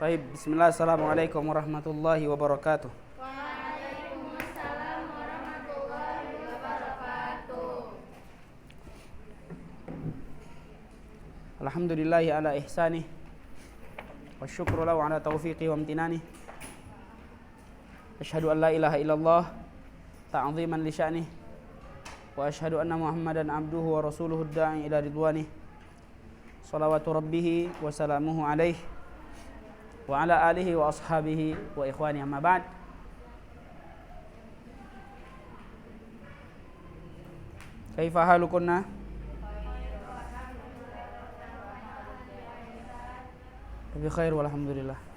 Baik, bismillah, assalamualaikum warahmatullahi wabarakatuh. Waalaikumsalam warahmatullahi wabarakatuh. Alhamdulillahi ala ihsanih wa syukru lahu ala taufiqi wa amtinanih. Asyhadu an la ilaha illallah ta'ziman li sya'nih wa asyhadu anna Muhammadan abduhu wa rasuluhu da'i ila ridwanih. Salawatu rabbih wa salamuhu alaihi wa ala alihi wa ashabihi wa ikhwani, amma ba'd. Kaifa halukunna? Bi khair walhamdulillah.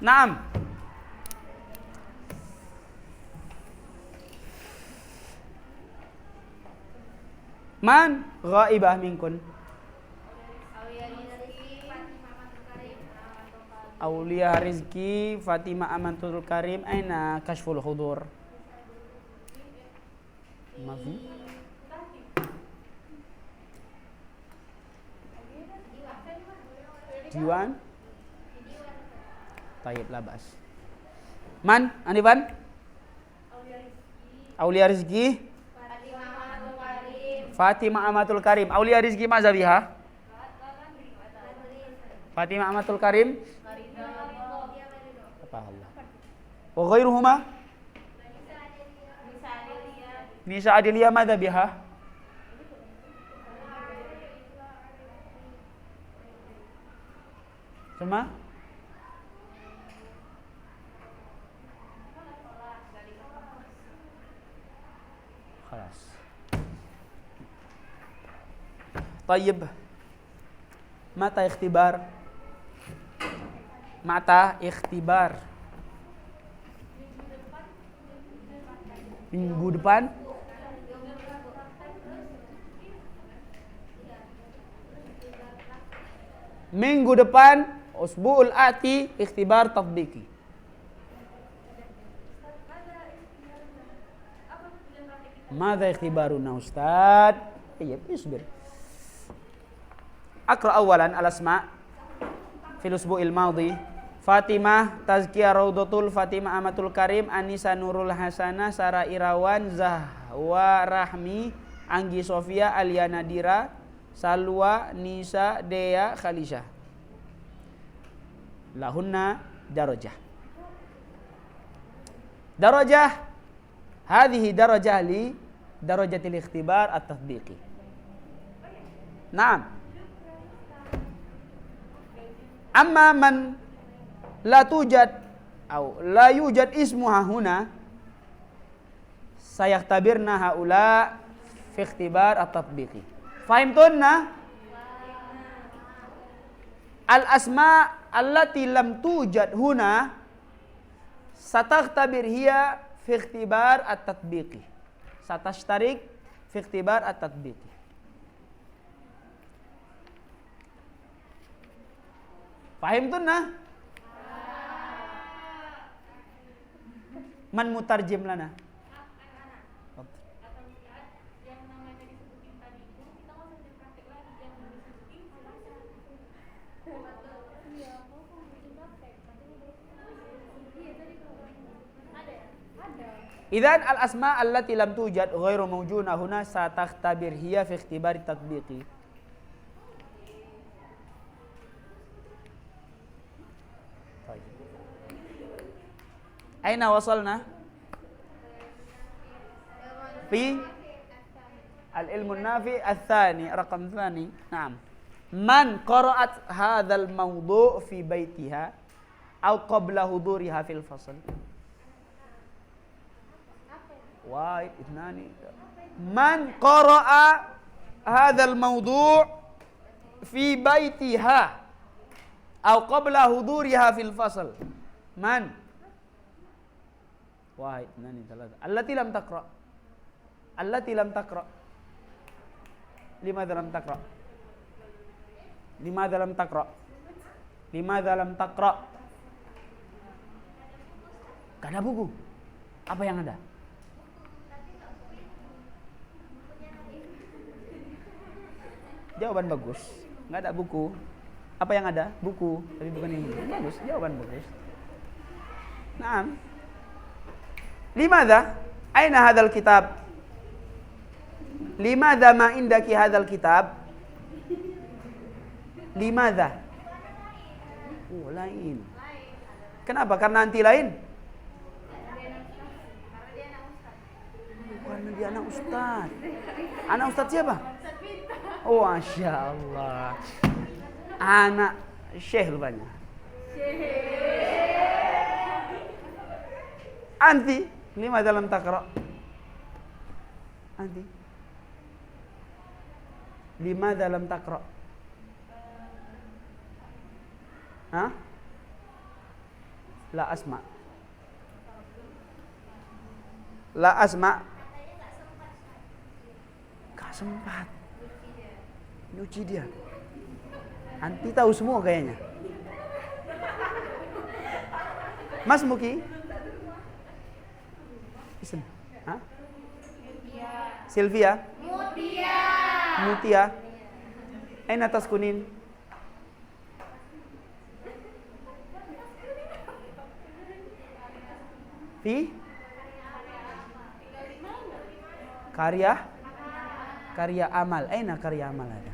Naam. Man ghaibah minkun? Aulia Rizki Fatimah Amantul Karim. Aina kashful hudur? Mafi? Diwan? Tayyib, labas. Man? Anifan? Aulia Rizki Fatimah Amatul Karim. Aulia Rizki mazabiha? Fatimah Amatul Karim? Apa Allah? Wa ghairuhuma? Nisa Adiliyah mazabiha? Sama? Khalas. Tayyib. Mata ikhtibar? Mata ikhtibar? Minggu depan? Minggu depan, usbu'ul ati ikhtibar tatbiki. Mada ikhtibaruna Ustaz? Iya, isbir. Aqra awalan al-asma' fil usbu'il madhi. Fatimah Tazkiyah Raudatul, Fatimah Amatul Karim, Anisa Nurul Hasanah, Sarah Irawan, Zahwa Rahmi, Anggi Sofia, Alia Nadira, Salwa, Nisa, Dea, Khalisha. Lahunna darajah. Darajah. Hadhihi darajah li darajatil ikhtibar at-tatbiqi. Naam. Amma man la tujad atau la yujad ismuha huna, sayakhtabirna haula fi ikhtibar at-tatbiqi. Fahimtunna? Al-asma allati lam tujad huna satakhtabir hiya fi ikhtibar at-tatbiqi. Satashtarik fi ikhtibar at-tatbiqi. Fahimtunna? Man mutarjim lana? Idzan al-asma allati lam tujad ghairu mawjuna huna satakhtabir hiya fi ikhtibar tatbiqi. Aina wasalna? Fi al-ilmu nafi al-thani, raqam thani. Naam. Man qara'at hadzal mawdu' fi baitiha aw qabla huduriha fil fasl? Wahid, ithnani. Man qara'a hadzal mawdu' fi baitiha aw qabla huduriha fil fasl? Man? Wahid, ithnani, thalatha. Allati lam taqra'. Allati lam taqra'. Limadha lam taqra'? Limadza lam taqra? Limadza lam taqra? Gak ada buku. Apa yang ada? Jawaban bagus. Gak ada buku. Apa yang ada? Buku. Tapi bukan ini. Bagus. Jawaban bagus. Naam. Limadza? Aina hadzal kitab? Limadza ma indaki hadzal kitab? Limadza? Oh, lain. Kenapa? Karena anti lain? Karena dia anak ustaz. Anak ustaz siapa? Oh, Masya Allah. Anak syekh rupanya. Anti, lima dalam takra. Anti. Lima dalam takra. Hah? La asma. La asma. Gak sempat. Nyuci dia. Anti tahu semua kayaknya. Mas Muki? Ism. Hah? Sylvia? Mutia. Aina taskunin? Fi? Karya amal. Aina karya amal ada?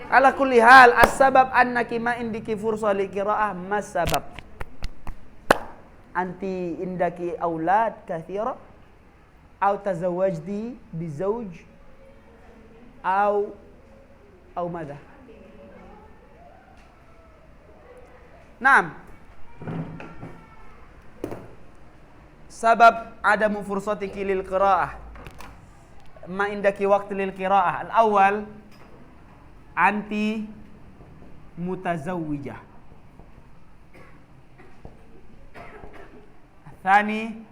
Ala kulli hal as-sabab annaki ma indiki fursa li qiraah mas sabab? Anti indaki aulad kathira au tazawwajti bi zawj au madha? Naam. Sabab adamu fursatiki lil qiraah. Ma indaki waqt lil qiraah. Al-awwal anti mutazawwijah. Thani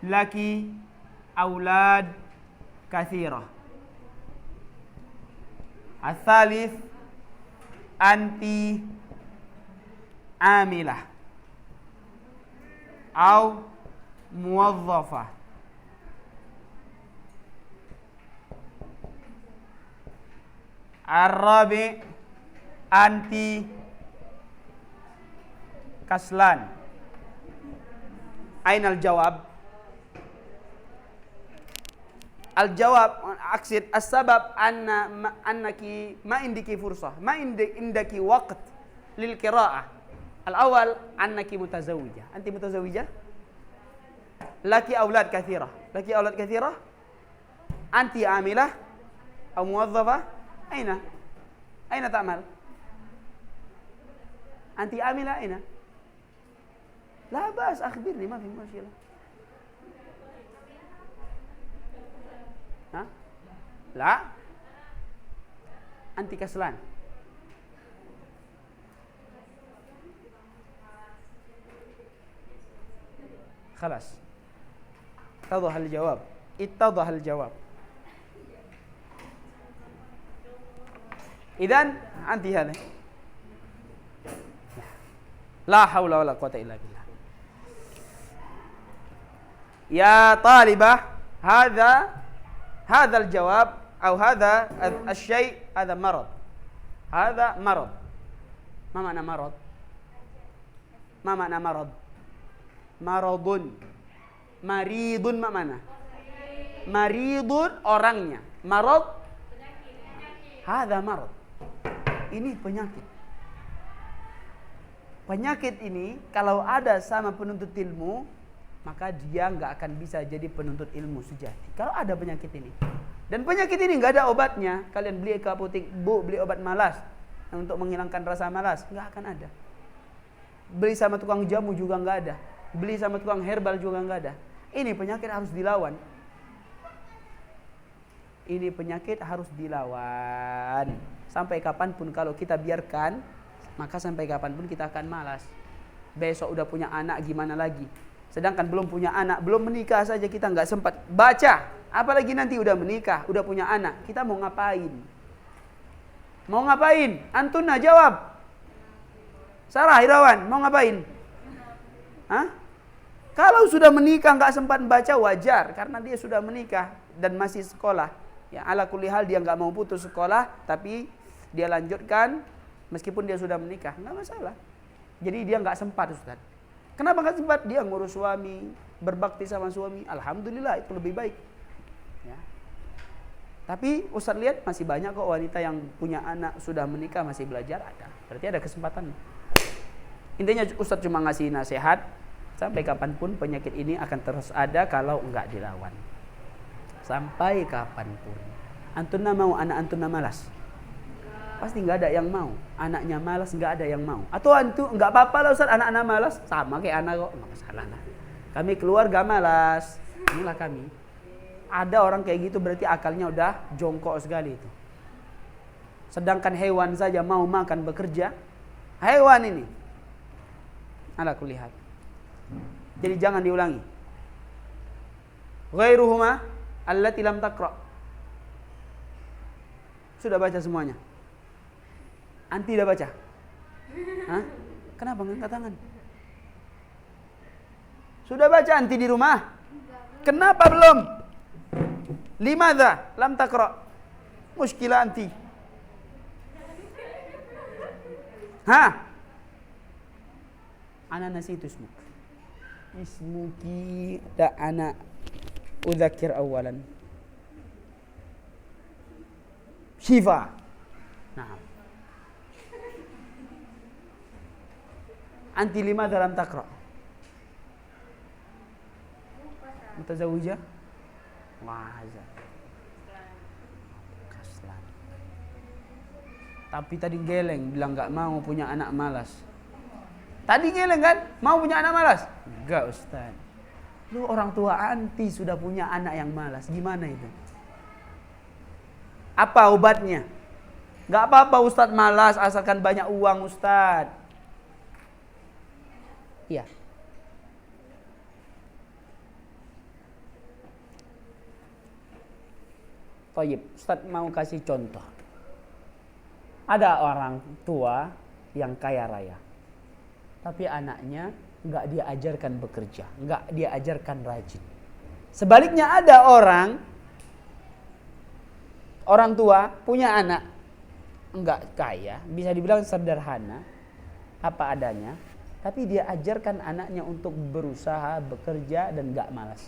laki aulad kathira. Al-thalith anti amilah au muwazzafah. Ar-rabi anti kaslan. Ainal jawab? Al-jawab aksid as-sabab annaki ma indiki fursah, ma indaki waqt lil qiraah. Al-awwal annaki mutazawwijah. Anti mutazawwijah? Laki aulad kathirah. Laki aulad kathirah? Anti amilah atau muwazzafah? Aina ta'mal? Anti amilah aina? La bas, akhbirni, ma fi mushkilah. Ha? La? Anti kaslan. خلاص اتضح الجواب. اتضح الجواب. إذن أنت هذا لا حول ولا قوة إلا بالله. يا طالبة هذا الجواب أو هذا الشيء هذا مرض. هذا مرض. ما معنى مرض؟ ما معنى مرض؟ مرض. Maridun mak mana? Maridun orangnya. Marad? Hadza marad. Ini penyakit. Penyakit ini kalau ada sama penuntut ilmu, maka dia nggak akan bisa jadi penuntut ilmu sejati. Kalau ada penyakit ini. Dan penyakit ini nggak ada obatnya. Kalian beli ke apotek, Bu, beli obat malas untuk menghilangkan rasa malas, nggak akan ada. Beli sama tukang jamu juga nggak ada. Beli sama tukang herbal juga nggak ada. Ini penyakit harus dilawan. Ini penyakit harus dilawan. Sampai kapanpun kalau kita biarkan, maka sampai kapanpun kita akan malas. Besok udah punya anak gimana lagi? Sedangkan belum punya anak, belum menikah saja kita nggak sempat baca. Apalagi nanti udah menikah, udah punya anak, kita mau ngapain? Mau ngapain? Antuna jawab. Sarah Irawan, mau ngapain? Hah? Kalau sudah menikah nggak sempat baca wajar karena dia sudah menikah dan masih sekolah. Ya ala kulli hal dia nggak mau putus sekolah tapi dia lanjutkan meskipun dia sudah menikah, nggak masalah. Jadi dia nggak sempat Ustaz. Kenapa nggak sempat? Dia ngurus suami, berbakti sama suami. Alhamdulillah itu lebih baik. Ya. Tapi Ustaz lihat masih banyak kok wanita yang punya anak sudah menikah masih belajar ada. Berarti ada kesempatan. Intinya Ustaz cuma ngasih nasihat sampai kapanpun penyakit ini akan terus ada kalau enggak dilawan. Sampai kapanpun. Antuna mau anak antuna malas? Pasti enggak ada yang mau. Anaknya malas enggak ada yang mau. Atau antu enggak apa-apa lah Ustaz anak-anak malas sama kayak anak kok enggak masalah lah. Kami keluarga malas. Inilah kami. Ada orang kayak gitu berarti akalnya udah jongkok sekali itu. Sedangkan hewan saja mau makan bekerja. Hewan ini. Ala kulli hal. Jadi jangan diulangi. Ghairuhuma allati lam taqra. Sudah baca semuanya? Anti udah baca? Hah? Kenapa ngangkat tangan? Sudah baca anti di rumah? Kenapa belum? Limadha lam taqra? Muskilah anti. Hah? Ana nasitu ismuk. Ismuki da ana udzakir awalan. Shifa. Nah. Anti lima dalam takra. Mutazawija? Wahaza. Kaslan. Tapi tadi geleng bilang enggak mau punya anak malas. Tadi geleng kan? Mau punya anak malas? Enggak Ustaz. Lu orang tua anti sudah punya anak yang malas. Gimana itu? Apa obatnya? Enggak apa-apa Ustaz malas asalkan banyak uang Ustaz. Iya. Thayyib, Ustaz mau kasih contoh. Ada orang tua yang kaya raya. Tapi anaknya enggak dia ajarkan bekerja, enggak dia ajarkan rajin. Sebaliknya ada orang tua punya anak enggak kaya, bisa dibilang sederhana, apa adanya, tapi dia ajarkan anaknya untuk berusaha, bekerja dan enggak malas.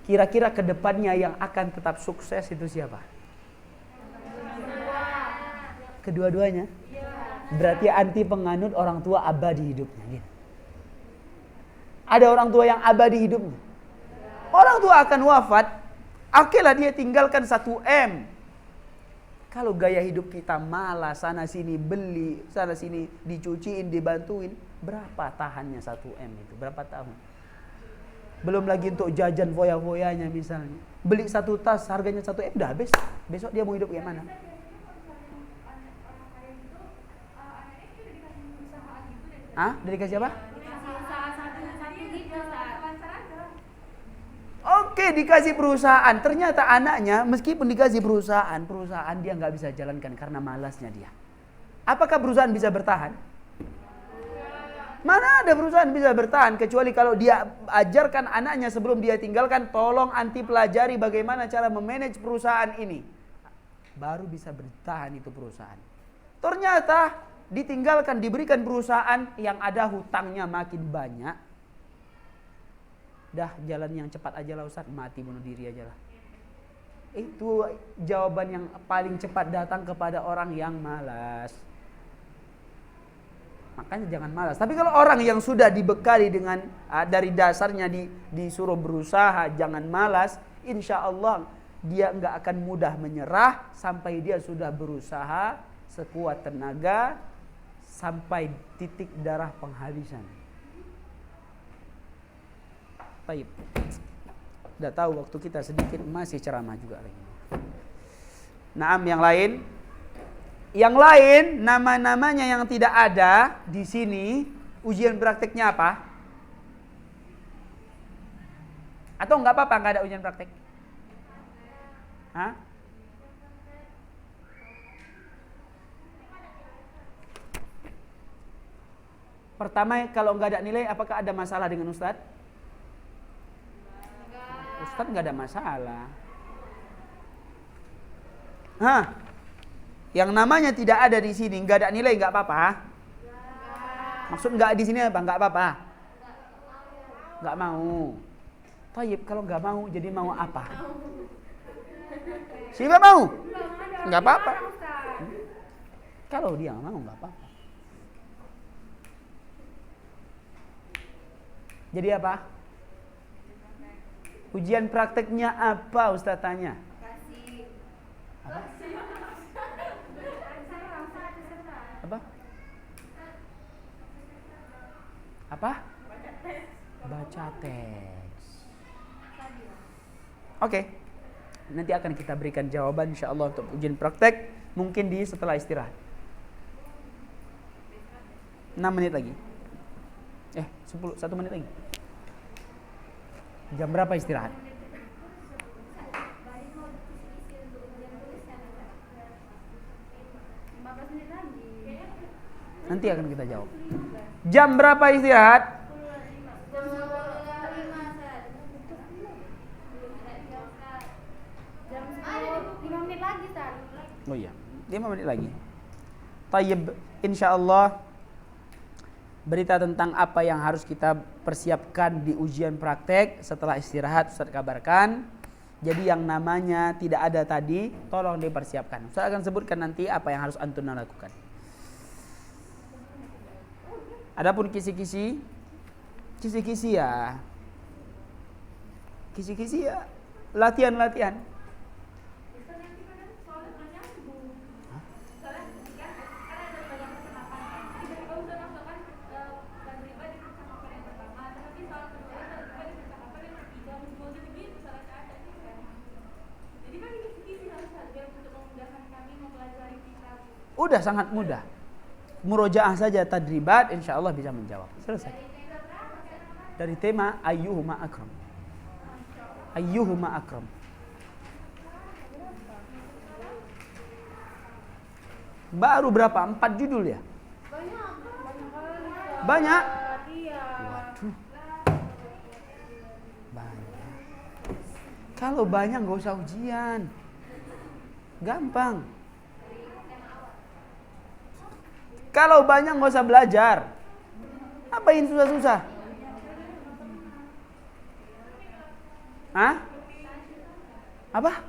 Kira-kira kedepannya yang akan tetap sukses itu siapa? Kedua-duanya? Berarti anti penganut orang tua abadi hidupnya gitu. Ada orang tua yang abadi hidupnya. Orang tua akan wafat, okelah dia tinggalkan 1M. Kalau gaya hidup kita malas sana sini beli, sana sini dicuciin, dibantuin, berapa tahannya 1M itu? Berapa tahun? Belum lagi untuk jajan foya-foyanya misalnya. Beli satu tas harganya 1M udah habis. Besok dia mau hidup kayak mana? Hah? Dari kasih apa? Oke, dikasih perusahaan. Ternyata anaknya meskipun dikasih perusahaan dia nggak bisa jalankan karena malasnya dia. Apakah perusahaan bisa bertahan? Mana ada perusahaan bisa bertahan kecuali kalau dia ajarkan anaknya sebelum dia tinggalkan, tolong anti pelajari bagaimana cara memanage perusahaan ini. Baru bisa bertahan itu perusahaan. Ternyata ditinggalkan, diberikan perusahaan yang ada hutangnya makin banyak. Dah jalan yang cepat aja lah Ustaz, mati bunuh diri aja lah. Itu jawaban yang paling cepat datang kepada orang yang malas. Makanya jangan malas. Tapi kalau orang yang sudah dibekali dengan dari dasarnya disuruh berusaha, jangan malas, insya Allah dia nggak akan mudah menyerah sampai dia sudah berusaha sekuat tenaga sampai titik darah penghabisan. Baik. Udah tahu waktu kita sedikit, masih ceramah juga lagi. Naam, yang lain? Yang lain nama-namanya yang tidak ada di sini, ujian prakteknya apa? Atau enggak apa-apa enggak ada ujian praktek? Hah? Pertama, kalau nggak ada nilai, apakah ada masalah dengan Ustadz? Ustadz nggak ada masalah. Hah? Yang namanya tidak ada di sini, nggak ada nilai, nggak apa-apa. Maksud nggak di sini apa? Nggak apa-apa. Nggak mau. Tayyib, kalau nggak mau, jadi mau apa? Siapa mau? Nggak apa-apa. Kalau dia mau, nggak apa-apa. Jadi apa? Ujian prakteknya apa Ustaz tanya? Apa? Apa? Apa? Baca teks. Oke. Nanti akan kita berikan jawaban insyaallah untuk ujian praktek mungkin di setelah istirahat. 6 menit lagi. 1 menit lagi. Jam berapa istirahat? Nanti akan kita jawab. Jam berapa istirahat? Oh iya, 5 menit lagi. Tayyib, insyaallah berita tentang apa yang harus kita persiapkan di ujian praktek setelah istirahat Ustaz kabarkan. Jadi yang namanya tidak ada tadi, tolong dipersiapkan. Ustaz akan sebutkan nanti apa yang harus antum lakukan. Adapun kisi-kisi ya latihan. Udah sangat mudah. Murojaah saja tadribat insyaallah bisa menjawab. Selesai. Dari tema ayyuhuma akram. Ayyuhuma akram. Baru berapa? 4 judul ya? Banyak. Waduh. Banyak. Kalau banyak nggak usah ujian. Gampang. Kalau banyak nggak usah belajar. Apain susah-susah? Hah? Apa?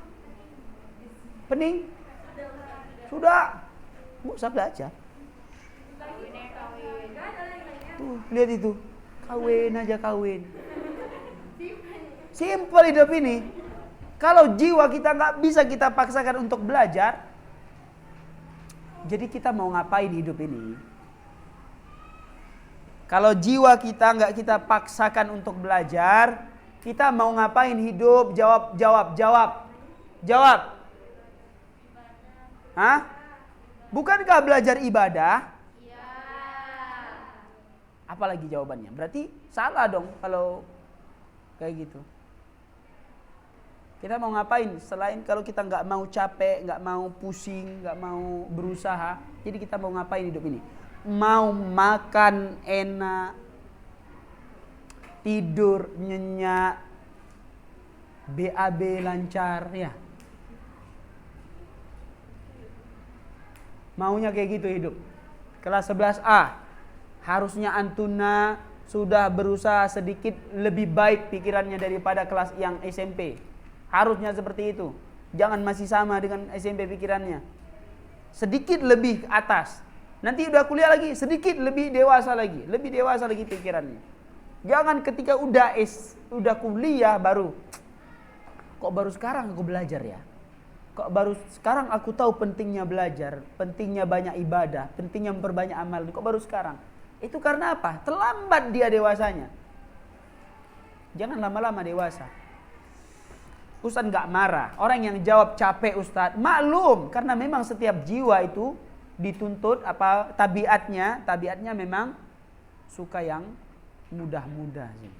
Pening? Sudah. Nggak usah belajar. Tuh, lihat itu. Kawin aja kawin. Simpel hidup ini. Kalau jiwa kita nggak bisa kita paksakan untuk belajar, jadi kita mau ngapain hidup ini? Kalau jiwa kita nggak kita paksakan untuk belajar, kita mau ngapain hidup? Jawab. Hah? Bukankah belajar ibadah? Iya. Apalagi jawabannya? Berarti salah dong kalau kayak gitu. Kita mau ngapain? Selain kalau kita nggak mau capek, nggak mau pusing, nggak mau berusaha, jadi kita mau ngapain hidup ini? Mau makan enak, tidur nyenyak, BAB lancar, ya. Maunya kayak gitu hidup. Kelas 11A, harusnya antuna sudah berusaha sedikit lebih baik pikirannya daripada kelas yang SMP. Harusnya seperti itu. Jangan masih sama dengan SMP pikirannya. Sedikit lebih atas. Nanti udah kuliah lagi, sedikit lebih dewasa lagi. Lebih dewasa lagi pikirannya. Jangan ketika udah kuliah baru. Kok baru sekarang aku belajar ya? Kok baru sekarang aku tahu pentingnya belajar, pentingnya banyak ibadah, pentingnya memperbanyak amal. Kok baru sekarang? Itu karena apa? Terlambat dia dewasanya. Jangan lama-lama dewasa. Ustaz nggak marah. Orang yang jawab capek Ustaz, maklum karena memang setiap jiwa itu dituntut apa tabiatnya memang suka yang mudah-mudah saja,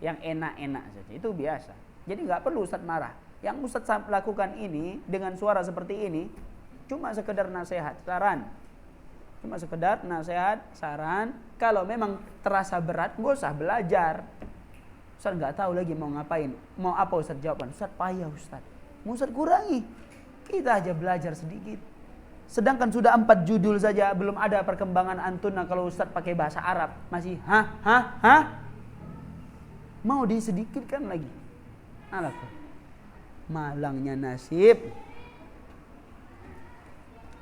yang enak-enak saja. Itu biasa. Jadi nggak perlu Ustaz marah. Yang Ustaz lakukan ini dengan suara seperti ini cuma sekedar nasihat, saran. Cuma sekedar nasihat, saran. Kalau memang terasa berat, nggak usah belajar. Ustaz nggak tahu lagi mau ngapain. Mau apa Ustaz jawaban? Ustaz payah Ustaz. Mau Ustaz kurangi. Kita aja belajar sedikit. Sedangkan sudah 4 judul saja, belum ada perkembangan antuna kalau Ustaz pakai bahasa Arab. Masih hah? Mau disedikitkan lagi. Alah, malangnya nasib.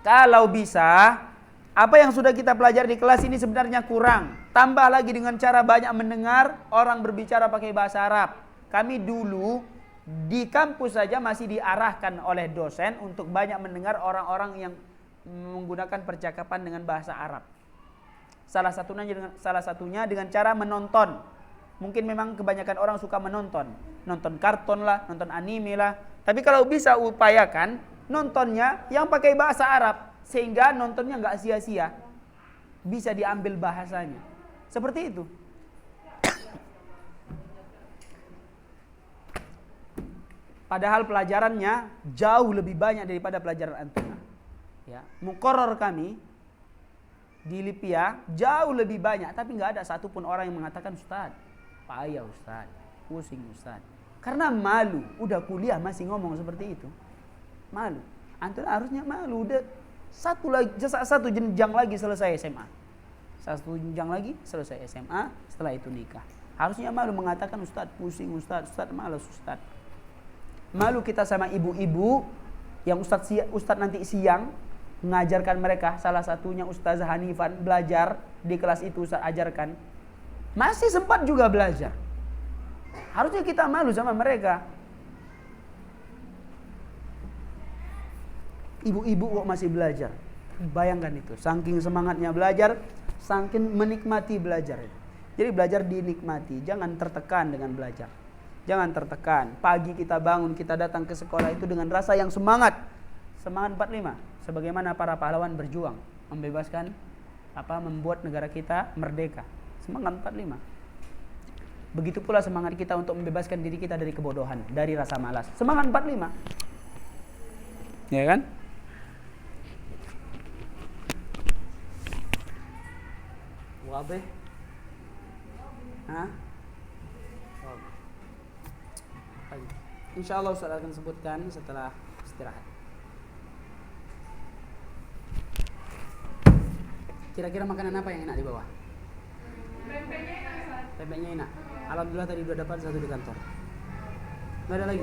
Kalau bisa, apa yang sudah kita pelajari di kelas ini sebenarnya kurang. Tambah lagi dengan cara banyak mendengar orang berbicara pakai bahasa Arab. Kami dulu di kampus saja masih diarahkan oleh dosen untuk banyak mendengar orang-orang yang menggunakan percakapan dengan bahasa Arab. Salah satunya dengan cara menonton. Mungkin memang kebanyakan orang suka menonton karton lah, nonton anime lah. Tapi kalau bisa upayakan nontonnya yang pakai bahasa Arab sehingga nontonnya nggak sia-sia, bisa diambil bahasanya. Seperti itu. Padahal pelajarannya jauh lebih banyak daripada pelajaran antuna. Ya, muqarrar kami di Lipia jauh lebih banyak, tapi nggak ada satupun orang yang mengatakan Ustaz, payah Ustaz, pusing Ustaz. Karena malu, udah kuliah masih ngomong seperti itu. Malu. Antuna harusnya malu, udah satu jenjang lagi selesai SMA. Satu jenjang lagi selesai SMA, setelah itu nikah. Harusnya malu mengatakan Ustaz pusing Ustaz malas Ustaz. Malu kita sama ibu-ibu yang Ustaz nanti siang mengajarkan mereka, salah satunya Ustazah Hanifan belajar di kelas itu Ustaz ajarkan. Masih sempat juga belajar. Harusnya kita malu sama mereka. Ibu-ibu kok masih belajar. Bayangkan itu, saking semangatnya belajar, saking menikmati belajar. Jadi belajar dinikmati, jangan tertekan dengan belajar. Jangan tertekan. Pagi kita bangun, kita datang ke sekolah itu dengan rasa yang semangat. Semangat 45. Sebagaimana para pahlawan berjuang membebaskan membuat negara kita merdeka. Semangat 45. Begitu pula semangat kita untuk membebaskan diri kita dari kebodohan, dari rasa malas. Semangat 45. Ya kan? Wabeh. Insyaallah Ustaz akan sebutkan setelah istirahat. Kira-kira makanan apa yang enak di bawah? Pempeknya enak Ustaz. Pempeknya enak. Alhamdulillah tadi udah dapat 1 di kantor. Nggak ada lagi.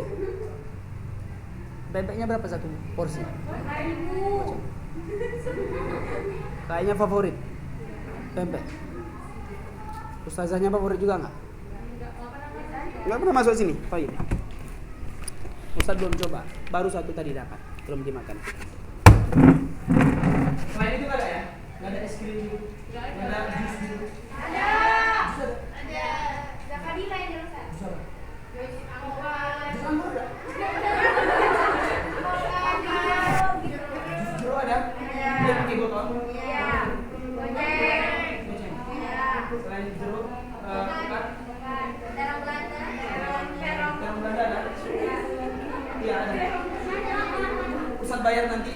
Pempeknya berapa satu porsi? 5.000. Kayaknya favorit. Pempek. Ustazahnya favorit juga nggak? Nggak pernah masuk sini. Baik. Ustaz belum coba. Baru 1 tadi dapat. Belum dimakan. Selain itu nggak ada ya? Nggak ada es krim gitu? Nggak ada jus gitu? Ada. Zakadila yang Ustaz. Jus apa? Jus anggur. Jus anggur ada? Jus jeruk ada? Dia pakai botol? Iya. Goceng. Iya. Selain jeruk, bukan? Terong Belanda. Terong Belanda ada? Iya ada. Ustaz bayar nanti?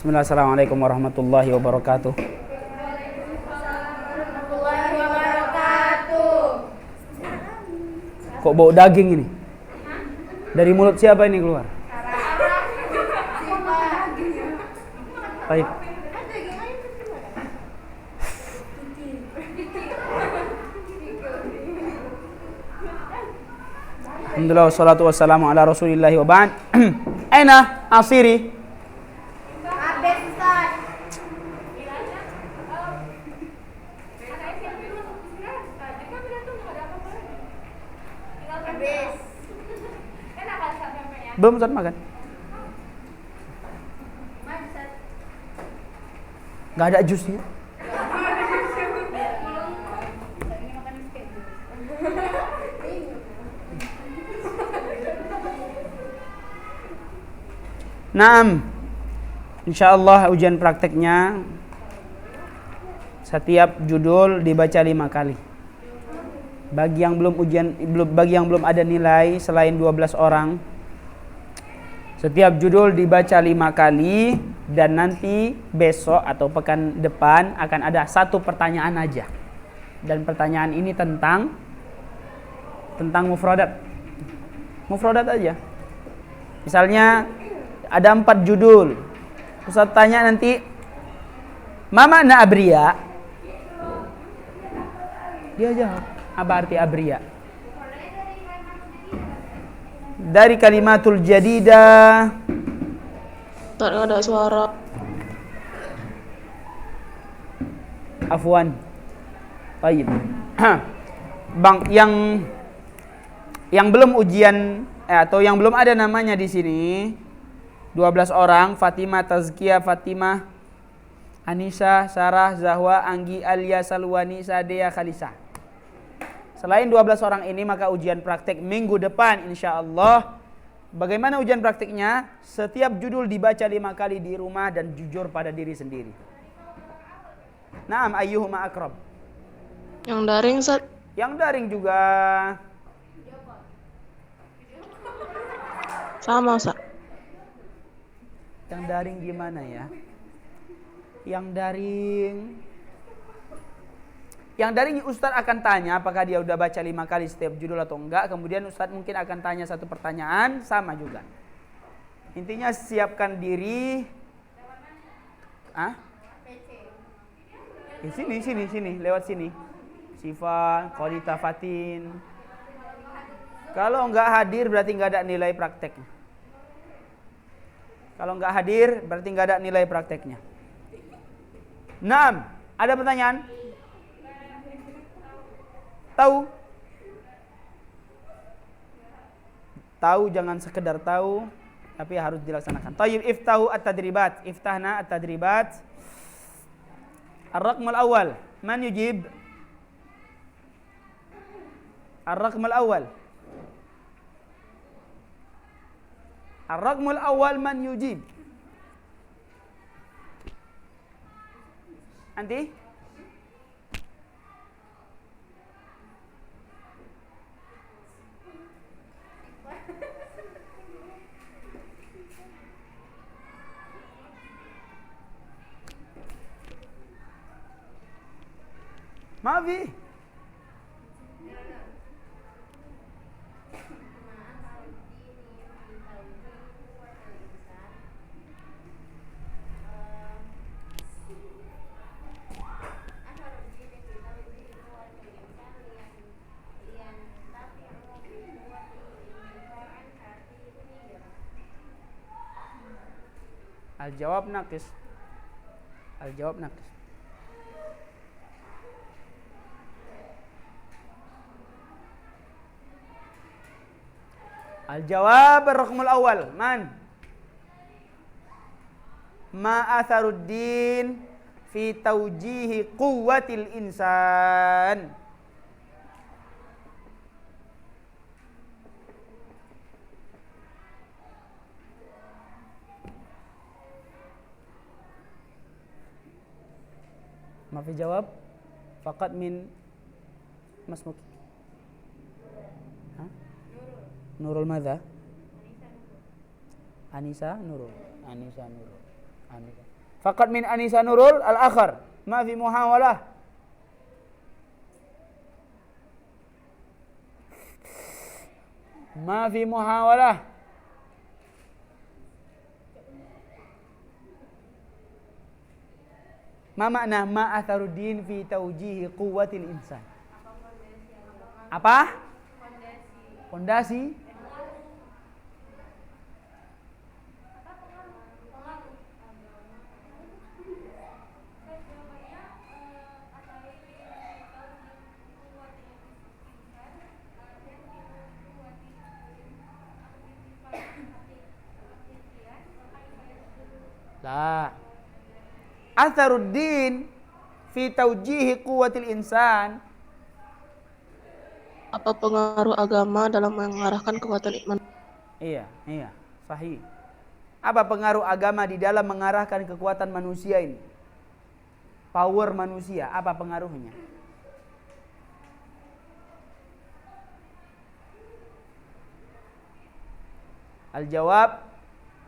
Bismillah, assalamualaikum warahmatullahi wabarakatuh. Warahmatullahi wabarakatuh. Kok bau daging ini? Dari mulut siapa ini keluar? Baik. Alhamdulillah wassalatu wassalamu ala rasulillahi wa ba'd. Aina asiri? Habis Ustaz. Habis. Belum Ustaz makan? Gak ada jusnya. Naam. Insyaallah ujian prakteknya setiap judul dibaca 5 kali. Bagi yang belum ada nilai selain 12 orang, setiap judul dibaca 5 kali dan nanti besok atau pekan depan akan ada 1 pertanyaan aja. Dan pertanyaan ini tentang mufradat. Mufradat aja. Misalnya ada 4 judul. Ustaz tanya nanti, ma makna abriya? Dia jawab, apa arti abriya? Dari kalimatul jadidah. Tak ada suara. Afwan. Baik. Bang, yang belum ujian atau yang belum ada namanya di sini 12 orang, Fatimah, Tazkiyah, Fatimah, Anisa, Sarah, Zahwa, Anggi, Alia, Salwani, Sadea, Khalisa. Selain 12 orang ini maka ujian praktek minggu depan insyaallah. Bagaimana ujian prakteknya? Setiap judul dibaca 5 kali di rumah dan jujur pada diri sendiri. Naam, ayyuhuma akrab. Yang daring, Ustaz. Yang daring juga Sama, Ustaz. Yang daring gimana ya? Yang daring Ustadz akan tanya apakah dia udah baca 5 kali setiap judul atau enggak. Kemudian Ustadz mungkin akan tanya 1 pertanyaan, sama juga. Intinya siapkan diri. Sini, lewat sini. Sifa, Qadita, Fatin. Kalau enggak hadir berarti enggak ada nilai prakteknya. Kalau enggak hadir berarti enggak ada nilai prakteknya. Naam, ada pertanyaan? Tahu? Tahu, jangan sekedar tahu, tapi harus dilaksanakan. Tayyib, iftahu at-tadribat. Iftahna at-tadribat. Ar-raqmul awal, man yujib? Ar-raqmul awal. Ar-raqmul awal man yujib? Anti? Maaf. Al-jawab naqis. Al-jawab naqis. Al-jawab ar-raqmul awal. Man? Ma atharuddin fi taujihi quwwatil insan. Ma fi jawab faqat min masmuk. Nurul madza? Anisa Nurul. Anisa. Faqat min Anisa Nurul al-akhar. Ma fi muhawalah. Ma fi muhawalah. Ma makna ma atharuddin fi taujihi quwwatil insan? Apa? Fondasi. Lah. Atharuddin fi taujihi quwwatil insan. Apa pengaruh agama dalam mengarahkan kekuatan iman? Iya, sahih. Apa pengaruh agama di dalam mengarahkan kekuatan manusia ini? Power manusia, apa pengaruhnya? Al-jawab,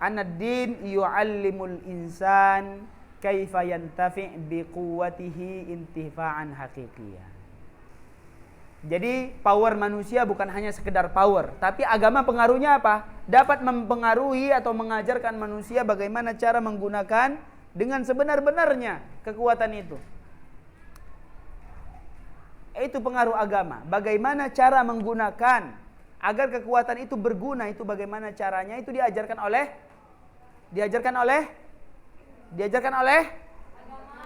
anad-din yu'allimul insan kaifa yantafi' biquwwatihi intifa'an haqiqiyah. Jadi power manusia bukan hanya sekedar power, tapi agama pengaruhnya apa? Dapat mempengaruhi atau mengajarkan manusia bagaimana cara menggunakan dengan sebenar-benarnya kekuatan itu. Itu pengaruh agama. Bagaimana cara menggunakan agar kekuatan itu berguna, itu bagaimana caranya, itu diajarkan oleh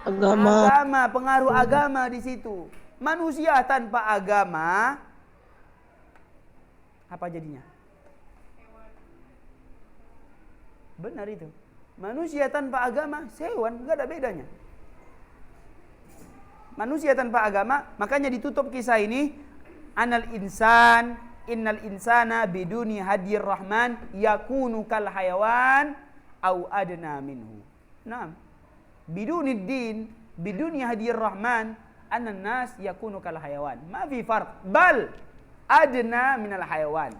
agama, pengaruh agama di situ. Manusia tanpa agama apa jadinya? Benar itu. Manusia tanpa agama hewan, enggak ada bedanya. Manusia tanpa agama, makanya ditutup kisah ini, innal insana biduni hadir rahman yakunu kal hayawan au adna minhu. Naam. Biduni din, biduni hadir rahman annan nas yakunu kal hayawan. Ma fi farq, bal adna minal hayawan.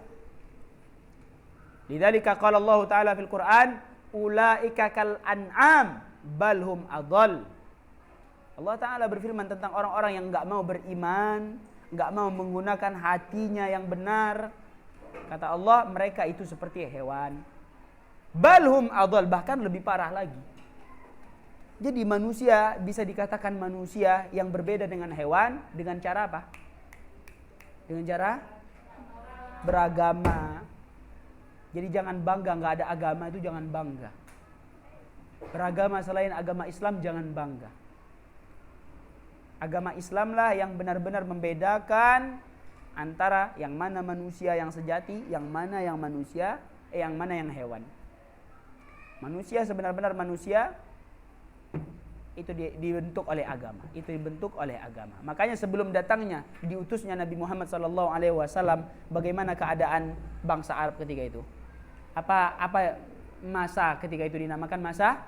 Lidzalika qala Allah Ta'ala fil Qur'an, ulaika kal an'am bal hum adall. Allah Ta'ala berfirman tentang orang-orang yang enggak mau beriman, enggak mau menggunakan hatinya yang benar. Kata Allah, mereka itu seperti hewan. Bal hum adall, bahkan lebih parah lagi. Jadi manusia bisa dikatakan manusia yang berbeda dengan hewan dengan cara apa? Dengan cara beragama. Jadi jangan bangga nggak ada agama, itu jangan bangga. Beragama selain agama Islam jangan bangga. Agama Islamlah yang benar-benar membedakan antara yang mana manusia yang sejati, yang mana yang yang hewan. Manusia sebenar-benar manusia itu dibentuk oleh agama, itu dibentuk oleh agama. Makanya sebelum datangnya diutusnya Nabi Muhammad SAW, bagaimana keadaan bangsa Arab ketika itu? Apa masa ketika itu dinamakan masa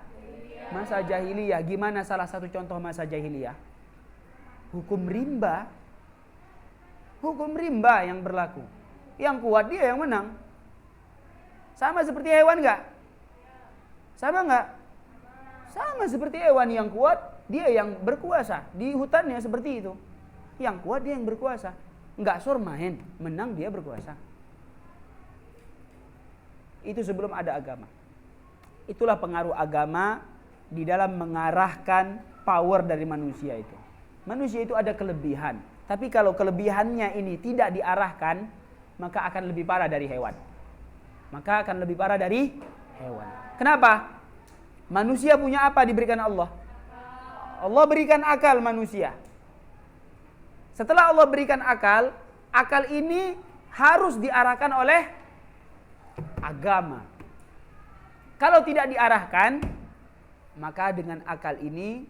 jahiliyah? Gimana salah satu contoh masa jahiliyah? Hukum rimba yang berlaku. Yang kuat dia yang menang. Sama seperti hewan enggak? Sama enggak? Sama seperti hewan, yang kuat dia yang berkuasa. Di hutannya seperti itu. Yang kuat dia yang berkuasa. Enggak sor main, menang dia berkuasa. Itu sebelum ada agama. Itulah pengaruh agama di dalam mengarahkan power dari manusia itu. Manusia itu ada kelebihan, tapi kalau kelebihannya ini tidak diarahkan, maka akan lebih parah dari hewan. Kenapa? Manusia punya apa diberikan Allah? Allah berikan akal manusia. Setelah Allah berikan akal, akal ini harus diarahkan oleh agama. Kalau tidak diarahkan, maka dengan akal ini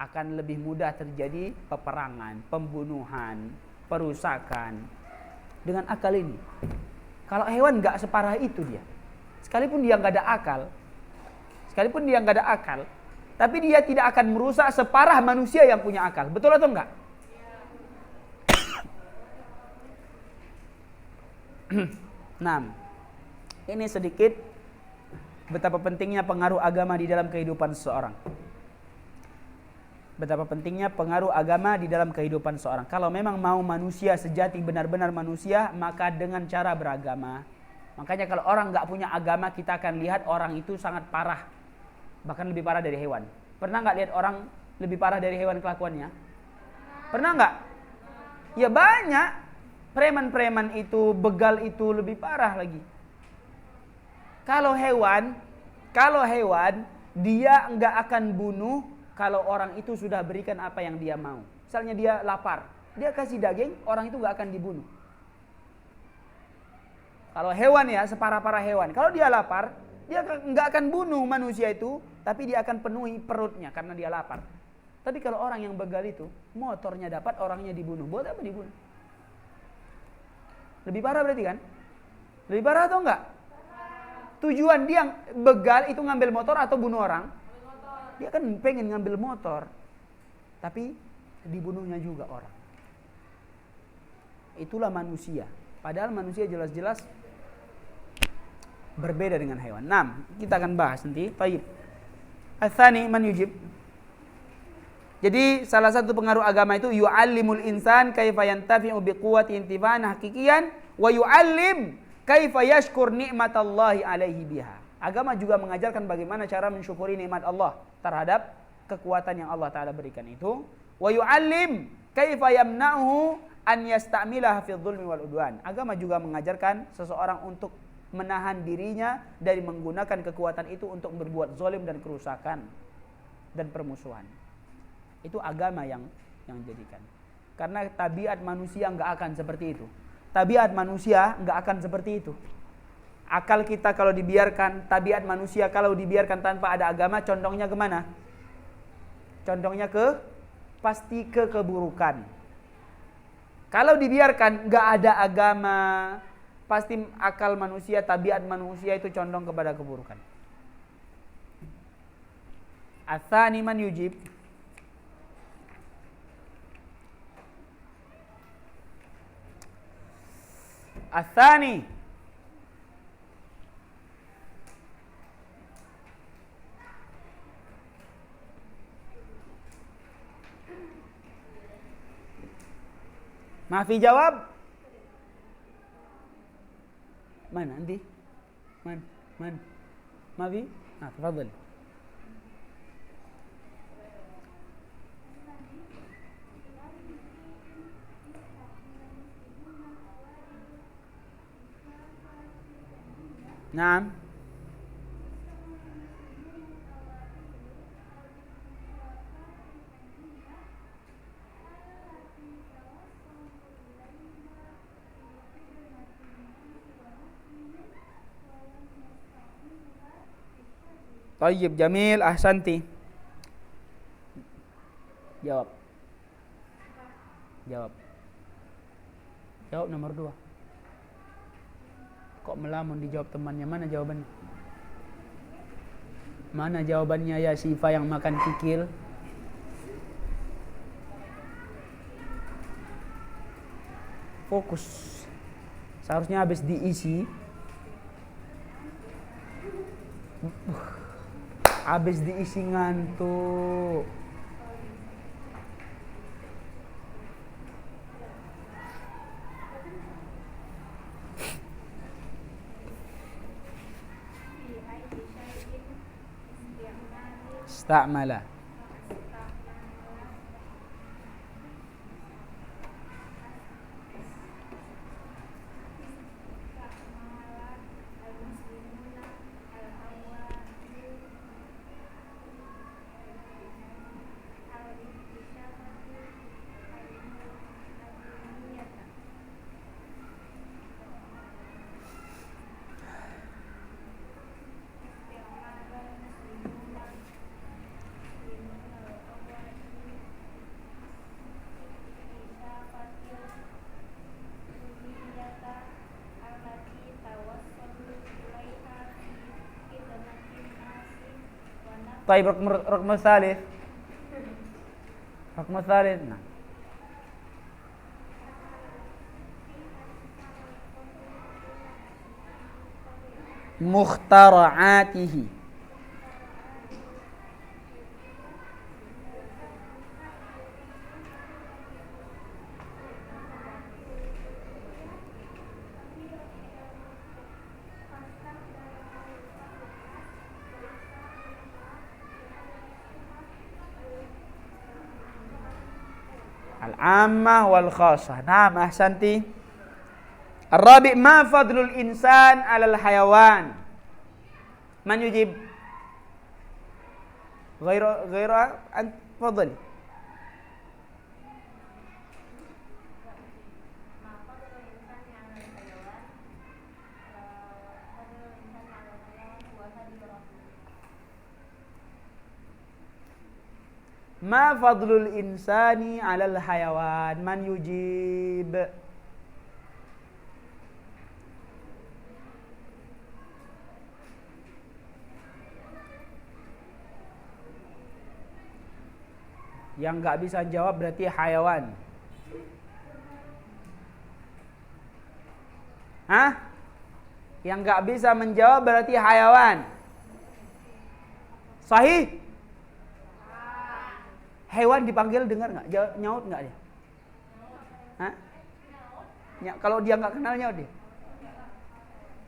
akan lebih mudah terjadi peperangan, pembunuhan, perusakan. Dengan akal ini. Kalau hewan enggak separah itu dia. Sekalipun dia enggak ada akal, tapi dia tidak akan merusak separah manusia yang punya akal. Betul atau enggak? Nah, ini sedikit betapa pentingnya pengaruh agama di dalam kehidupan seseorang. Betapa pentingnya pengaruh agama di dalam kehidupan seseorang. Kalau memang mau manusia sejati benar-benar manusia, maka dengan cara beragama. Makanya kalau orang nggak punya agama, kita akan lihat orang itu sangat parah, bahkan lebih parah dari hewan. Pernah nggak lihat orang lebih parah dari hewan kelakuannya? Pernah nggak? Ya banyak. Preman-preman itu, begal itu lebih parah lagi. Kalau hewan dia nggak akan bunuh kalau orang itu sudah berikan apa yang dia mau. Misalnya dia lapar, dia kasih daging, orang itu nggak akan dibunuh. Kalau hewan ya, separah-parah hewan. Kalau dia lapar, dia nggak akan bunuh manusia itu, tapi dia akan penuhi perutnya karena dia lapar. Tapi kalau orang yang begal itu, motornya dapat, orangnya dibunuh. Buat apa dibunuh? Lebih parah berarti kan? Lebih parah atau enggak? Tujuan dia begal itu ngambil motor atau bunuh orang? Dia kan pengen ngambil motor, tapi dibunuhnya juga orang. Itulah manusia. Padahal manusia jelas-jelas berbeda dengan hewan. 6, kita akan bahas nanti. Baik. Ats-tsani man yujib. Jadi salah satu pengaruh agama itu yu'allimul insan kaifa yantafi'u biquwwati intifa'an haqiqiyan wa yu'allim kaifa yashkur nikmatallahi alaihi biha. Agama juga mengajarkan bagaimana cara mensyukuri nikmat Allah terhadap kekuatan yang Allah Ta'ala berikan itu. Wa yu'allim kaifa yamna'uhu an yasta'milaha fi dzulmi wal udwan. Agama juga mengajarkan seseorang untuk menahan dirinya dari menggunakan kekuatan itu untuk berbuat zalim dan kerusakan dan permusuhan. Itu agama yang jadikan. Karena tabiat manusia enggak akan seperti itu. Tabiat manusia enggak akan seperti itu. Akal kita kalau dibiarkan, tabiat manusia kalau dibiarkan tanpa ada agama, condongnya kemana? Condongnya pasti ke keburukan. Kalau dibiarkan enggak ada agama, pasti akal manusia, tabiat manusia itu condong kepada keburukan. Ats-tsani man yujib. Ats-tsani Mafi jawab. Mana nanti? Man. Mafi? Tafadhal. Naam. Tayyib, jamil, ahsanti. Jawab. Jawab nomor 2. Kok melamun dijawab temannya? Mana jawabannya? Mana jawabannya ya Sifa yang makan kikil? Fokus. Seharusnya habis diisi. Habis diisi ngantuk. Istamala. طيب رقم الثالث. Nah. mukhtara'atihi. Al-ammah wal khassah. Naam, ahsanti. Ar-rabi' ma fadlul insan 'alal hayawan? Man yujib? Ghairu fadl. Ma fadlul insani 'alal hayawan? Man yujib? Yang nggak bisa jawab berarti hayawan. Hah? Yang nggak bisa menjawab berarti hayawan. Sahih? Hewan dipanggil dengar nggak? Nyaut nggak dia? Hah? Kalau dia nggak kenal nyaut dia.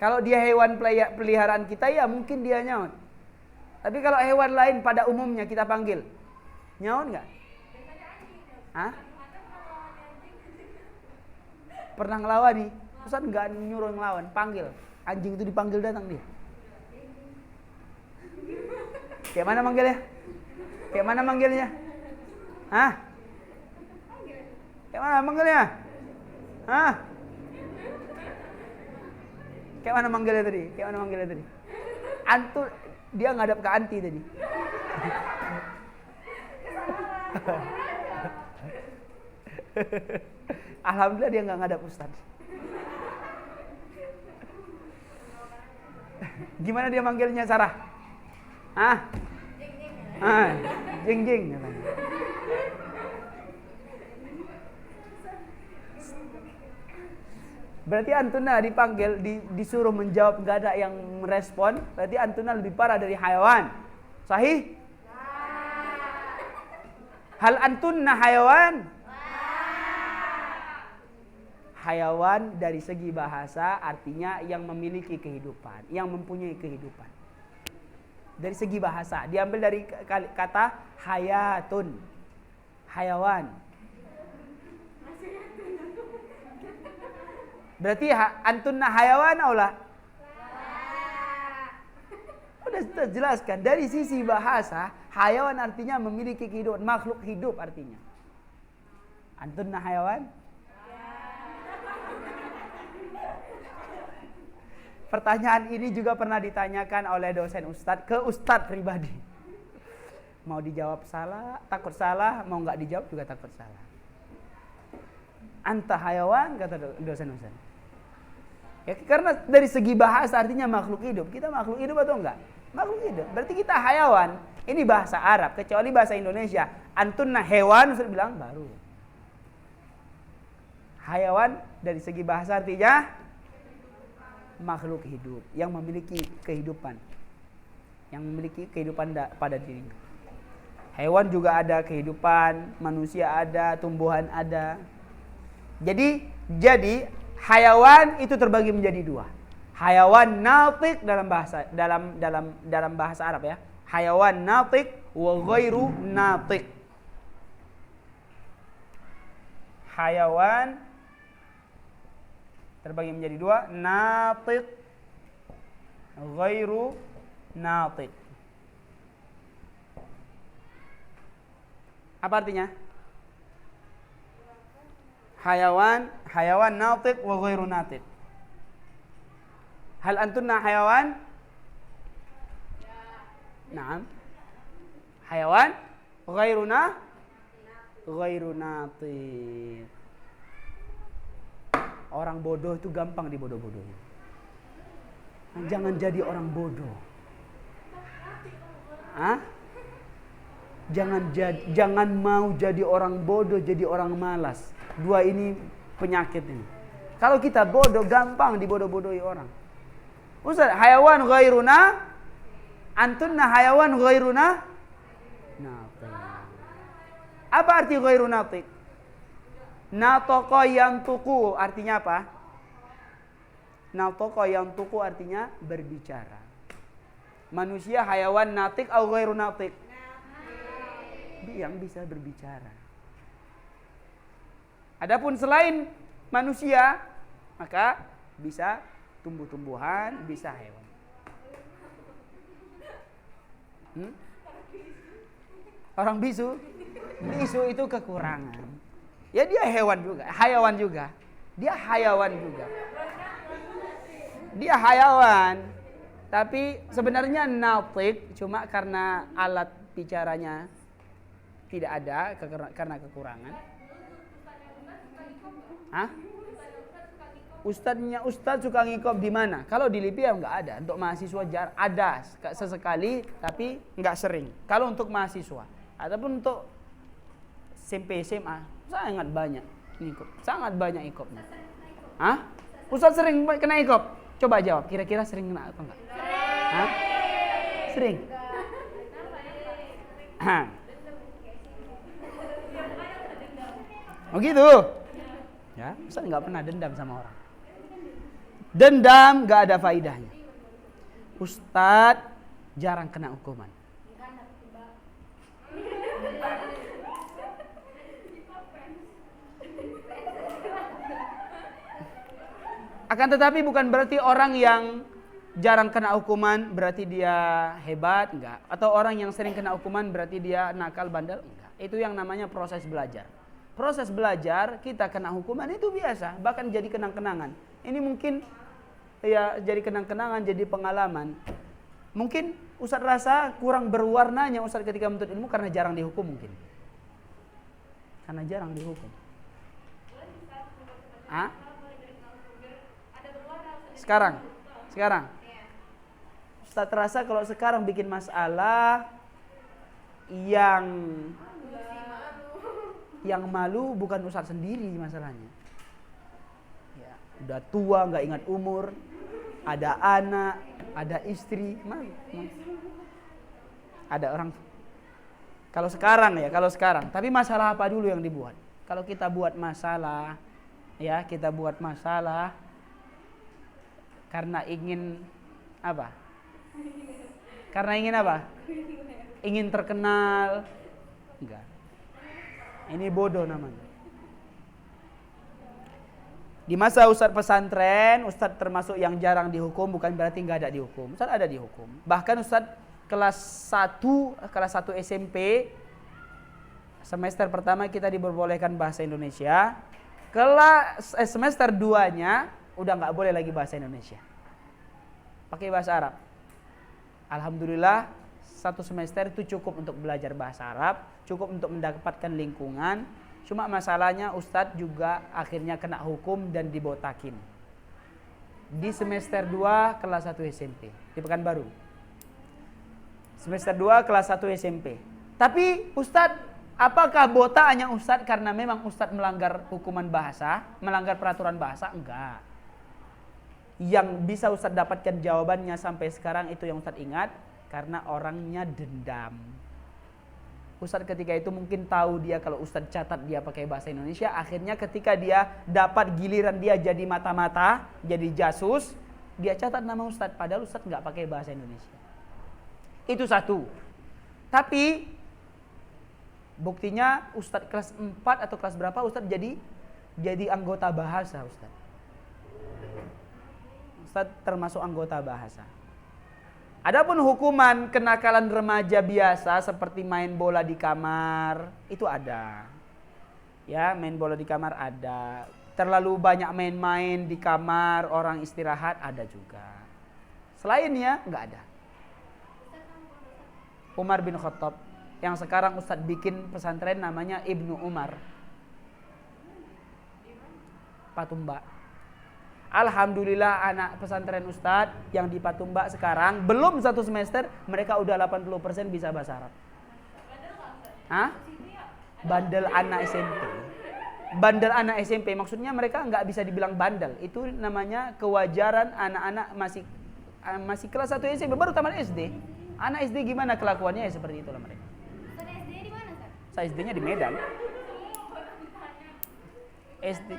Kalau dia hewan peliharaan kita ya mungkin dia nyaut. Tapi kalau hewan lain pada umumnya kita panggil, nyaut nggak? Hah? Pernah ngelawan nih? Ustaz nggak nyuruh ngelawan, panggil. Anjing itu dipanggil datang dia. Kayak mana manggilnya? Kayak mana manggilnya? Hah? Kayak mana manggilnya? Hah? Kayak mana manggilnya tadi? Kayak mana manggilnya tadi? Antu, dia ngadap ke anti tadi. Alhamdulillah dia nggak ngadap Ustaz. Gimana dia manggilnya Sarah? Hah? Jing jing. Berarti antuna dipanggil, disuruh menjawab, nggak ada yang merespon. Berarti antuna lebih parah dari hayawan. Sahih? Hal antunna hayawan? Hayawan dari segi bahasa artinya yang memiliki kehidupan, yang mempunyai kehidupan. Dari segi bahasa diambil dari kata hayatun, hayawan. Berarti antunna hayawan aulah. Udah jelaskan dari sisi bahasa, hayawan artinya memiliki kehidupan, makhluk hidup artinya. Antunna hayawan? Pertanyaan ini juga pernah ditanyakan oleh dosen ustadz ke ustadz pribadi. Mau dijawab salah, takut salah, mau nggak dijawab juga takut salah. Anta hayawan, kata dosen ustadz. Ya, karena dari segi bahasa artinya makhluk hidup. Kita makhluk hidup atau enggak? Makhluk hidup. Berarti kita hayawan. Ini bahasa Arab, kecuali bahasa Indonesia. Antunna hewan, saya bilang baru. Hayawan dari segi bahasa artinya makhluk hidup yang memiliki kehidupan, yang memiliki kehidupan pada dirinya. Hewan juga ada kehidupan, manusia ada, tumbuhan ada. Jadi hayawan itu terbagi menjadi dua. Hayawan natiq dalam bahasa Arab ya. Hayawan natiq wa ghairu natiq. Hayawan terbagi menjadi dua, natiq, ghairu natiq. Apa artinya? Hayawan natiq wa ghairu natiq. Hal antunna hayawan? Naam. Hayawan ghairu natiq. Orang bodoh itu gampang dibodoh-bodohin. Jangan jadi orang bodoh. Hah? Jangan mau jadi orang bodoh, jadi orang malas. Dua ini penyakit ini. Kalau kita bodoh, gampang dibodoh-bodohi orang. Ustaz, hayawan ghairuna, antunna hayawan ghairuna natiq. Apa arti ghairu natiq? Nataqa yantuqu artinya apa? Nataqa yantuqu artinya berbicara. Manusia hayawan natiq atau ghairu natiq? Yang bisa berbicara. Adapun selain manusia, maka bisa tumbuh-tumbuhan, bisa hewan. Orang bisu itu kekurangan. Ya dia hewan juga, hayawan juga. Dia hayawan juga. Dia hayawan. Tapi sebenarnya natiq cuma karena alat bicaranya tidak ada karena kekurangan. Hah? Ustadz suka ngikop di mana? Kalau di Libya nggak ada. Untuk mahasiswa ada sesekali, tapi nggak sering. Kalau untuk mahasiswa, ataupun untuk SMP SMA sangat banyak ngikop, sangat banyak ikopnya. Hah? Ustadz sering kena ikop? Coba jawab. Kira-kira sering kena atau enggak? Hah? Sering. Hah? Oh gitu. Ya, Ustadz nggak pernah dendam sama orang. Dendam gak ada faidahnya. Ustadz jarang kena hukuman. Akan tetapi bukan berarti orang yang jarang kena hukuman berarti dia hebat, enggak. Atau orang yang sering kena hukuman berarti dia nakal, bandel, enggak. Itu yang namanya proses belajar. Proses belajar kita kena hukuman itu biasa, bahkan jadi kenang-kenangan. Ini mungkin ya jadi kenang-kenangan, jadi pengalaman. Mungkin Ustadz rasa kurang berwarnanya Ustadz ketika menuntut ilmu karena jarang dihukum mungkin. Karena jarang dihukum. Hah? Sekarang. Ustadz rasa kalau sekarang bikin masalah yang malu bukan Ustadz sendiri masalahnya. Ya, udah tua, nggak ingat umur. Ada anak, ada istri, malu. Ada orang. Kalau sekarang. Tapi masalah apa dulu yang dibuat? Kalau kita buat masalah, karena ingin apa? Ingin terkenal? Enggak. Ini bodoh namanya. Di masa Ustadz pesantren, Ustadz termasuk yang jarang dihukum, bukan berarti nggak ada dihukum. Ustadz ada dihukum. Bahkan Ustadz kelas 1 SMP, semester pertama kita diperbolehkan bahasa Indonesia. Semester 2-nya udah nggak boleh lagi bahasa Indonesia. Pakai bahasa Arab. Alhamdulillah, 1 semester itu cukup untuk belajar bahasa Arab, cukup untuk mendapatkan lingkungan. Cuma masalahnya Ustadz juga akhirnya kena hukum dan dibotakin. Di semester 2 kelas 1 SMP di Pekanbaru. Semester 2 kelas 1 SMP. Tapi Ustadz, apakah botaannya Ustadz karena memang Ustadz melanggar hukuman bahasa, melanggar peraturan bahasa? Enggak. Yang bisa Ustadz dapatkan jawabannya sampai sekarang itu yang Ustadz ingat, karena orangnya dendam. Ustadz ketika itu mungkin tahu dia kalau Ustadz catat dia pakai bahasa Indonesia, akhirnya ketika dia dapat giliran dia jadi mata-mata, jadi jasus, dia catat nama Ustadz, padahal Ustadz nggak pakai bahasa Indonesia. Itu satu. Tapi buktinya Ustadz kelas 4 atau kelas berapa Ustadz jadi anggota bahasa Ustadz. Ustadz termasuk anggota bahasa. Adapun hukuman kenakalan remaja biasa seperti main bola di kamar, itu ada. Ya, main bola di kamar ada. Terlalu banyak main-main di kamar, orang istirahat ada juga. Selainnya enggak ada. Umar bin Khattab, yang sekarang Ustadz bikin pesantren namanya Ibnu Umar. Patumba. Alhamdulillah anak pesantren Ustadz yang di Patumba sekarang belum 1 semester mereka udah 80% bisa bahasa Arab. Hah? Bandel anak SMP. Bandel anak SMP maksudnya mereka nggak bisa dibilang bandel. Itu namanya kewajaran anak-anak masih masih kelas 1 SMP, baru tamat SD. Anak SD gimana kelakuannya, ya seperti itulah mereka. Ustaz SD di mana, Ustaz? Saya SD-nya di Medan. SD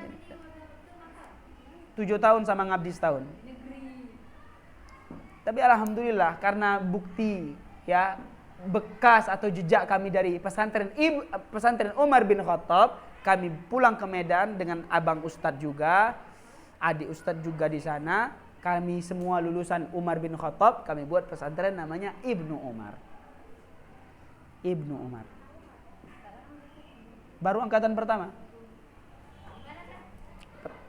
7 tahun sama ngabdi setahun. Tapi alhamdulillah karena bukti ya bekas atau jejak kami dari pesantren Umar bin Khattab, kami pulang ke Medan dengan abang Ustadz juga, adik Ustadz juga di sana. Kami semua lulusan Umar bin Khattab, kami buat pesantren namanya Ibnu Umar. Ibnu Umar. Baru angkatan pertama.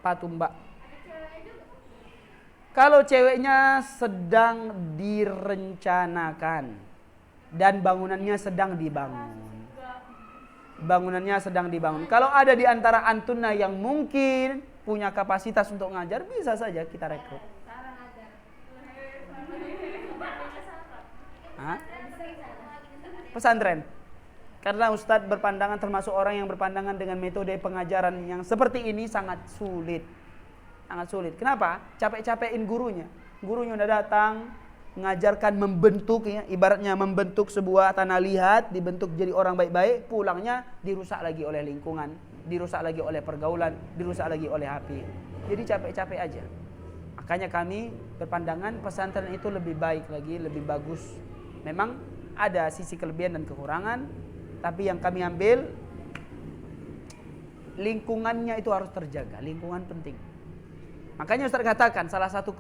Patumbak. Kalau ceweknya sedang direncanakan dan bangunannya sedang dibangun. Bangunannya sedang dibangun. Kalau ada di antara antuna yang mungkin punya kapasitas untuk ngajar, bisa saja kita rekrut. Hah? Pesantren. Karena Ustadz berpandangan, termasuk orang yang berpandangan dengan metode pengajaran yang seperti ini sangat sulit. Sangat sulit. Kenapa? Capek-capekin gurunya. Gurunya udah datang, mengajarkan, membentuk ya, ibaratnya membentuk sebuah tanah liat, dibentuk jadi orang baik-baik, pulangnya dirusak lagi oleh lingkungan, dirusak lagi oleh pergaulan, dirusak lagi oleh HP. Jadi capek-capek aja. Makanya kami berpandangan pesantren itu lebih baik lagi, lebih bagus. Memang ada sisi kelebihan dan kekurangan, tapi yang kami ambil lingkungannya itu harus terjaga, lingkungan penting. Makanya Ustaz katakan salah satu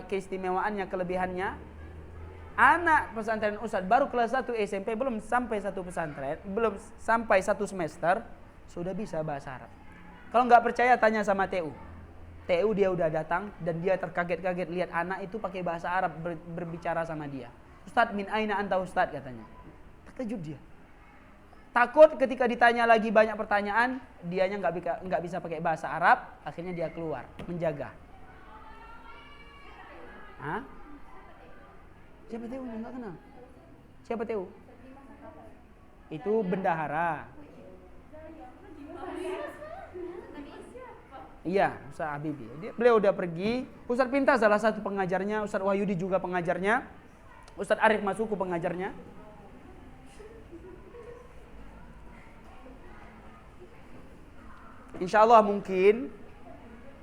keistimewaannya, kelebihannya, anak pesantren Ustaz baru kelas 1 SMP, belum sampai satu pesantren, belum sampai satu semester, sudah bisa bahasa Arab. Kalau nggak percaya tanya sama TU. TU dia udah datang dan dia terkaget-kaget lihat anak itu pakai bahasa Arab berbicara sama dia. Ustaz, min aina anta Ustaz, katanya. Terkejut dia. Takut ketika ditanya lagi banyak pertanyaan, dianya nggak bisa pakai bahasa Arab, akhirnya dia keluar menjaga. Hah? Siapa TU? Nggak kenal. Siapa TU? Itu bendahara. Iya, Ustaz Habibi. Beliau udah pergi. Ustaz Pinta salah satu pengajarnya, Ustaz Wahyudi juga pengajarnya, Ustaz Arif Masuku pengajarnya. Insya Allah mungkin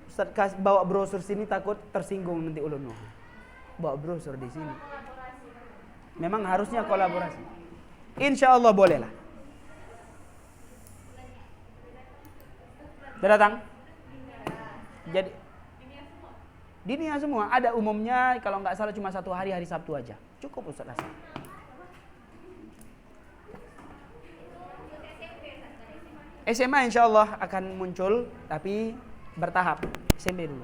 Ustaz bawa brosur sini, takut tersinggung nanti ulun. Bawa brosur di sini. Memang harusnya kolaborasi. Insya Allah boleh lah. Sudah datang? Jadi dinia semua. Ada umumnya kalau nggak salah cuma satu hari Sabtu aja. Cukup Ustaz Hasan. SMA insya Allah akan muncul, tapi bertahap. SMP dulu.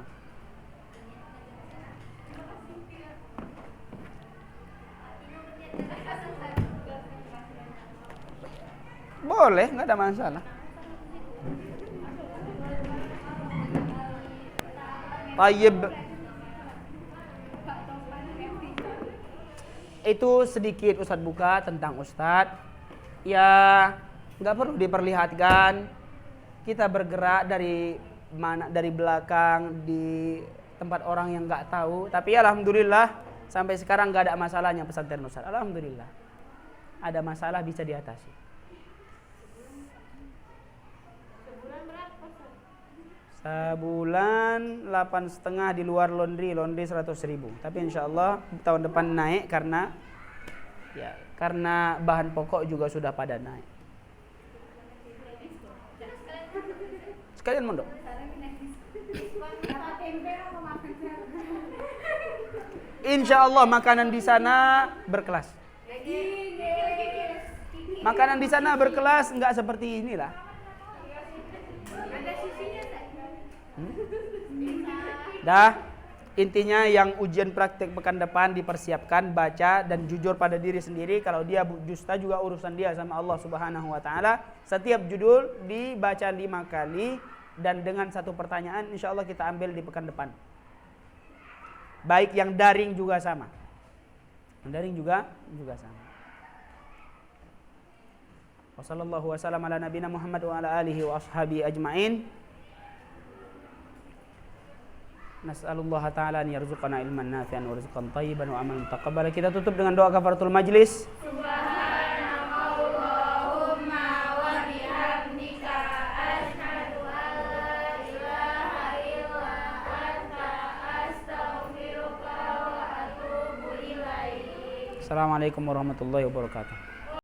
Boleh, nggak ada masalah. Tayyib. Itu sedikit Ustadz buka tentang Ustadz. Ya, nggak perlu diperlihatkan. Kita bergerak dari mana, dari belakang, di tempat orang yang nggak tahu. Tapi alhamdulillah sampai sekarang nggak ada masalahnya pesantren Ustadz. Alhamdulillah. Ada masalah bisa diatasi. Sebulan 8,5 di luar laundry 100.000. Tapi insya Allah tahun depan naik karena bahan pokok juga sudah pada naik. Sekalian mondok. Insya Allah makanan di sana berkelas. Makanan di sana berkelas, nggak seperti inilah. Dah, intinya yang ujian praktek pekan depan dipersiapkan, baca dan jujur pada diri sendiri. Kalau dia dusta juga urusan dia sama Allah Subhanahu wa taala. Setiap judul dibaca 5 kali dan dengan satu pertanyaan insya Allah kita ambil di pekan depan. Baik yang daring juga sama. Yang daring juga sama. Wassallallahu wasallam ala nabiyina Muhammad wa ala alihi wa ashabihi ajmain. Nas'alullah ta'ala an yarzuqana ilman nafi'an wa rizqan thayyiban wa amalan mutaqabbala. Kita tutup dengan doa kafaratul majlis. Subhanakallahumma wa bihamdika asyhadu an la ilaha illa anta astaghfiruka wa atubu ilaik. Assalamualaikum warahmatullahi wabarakatuh.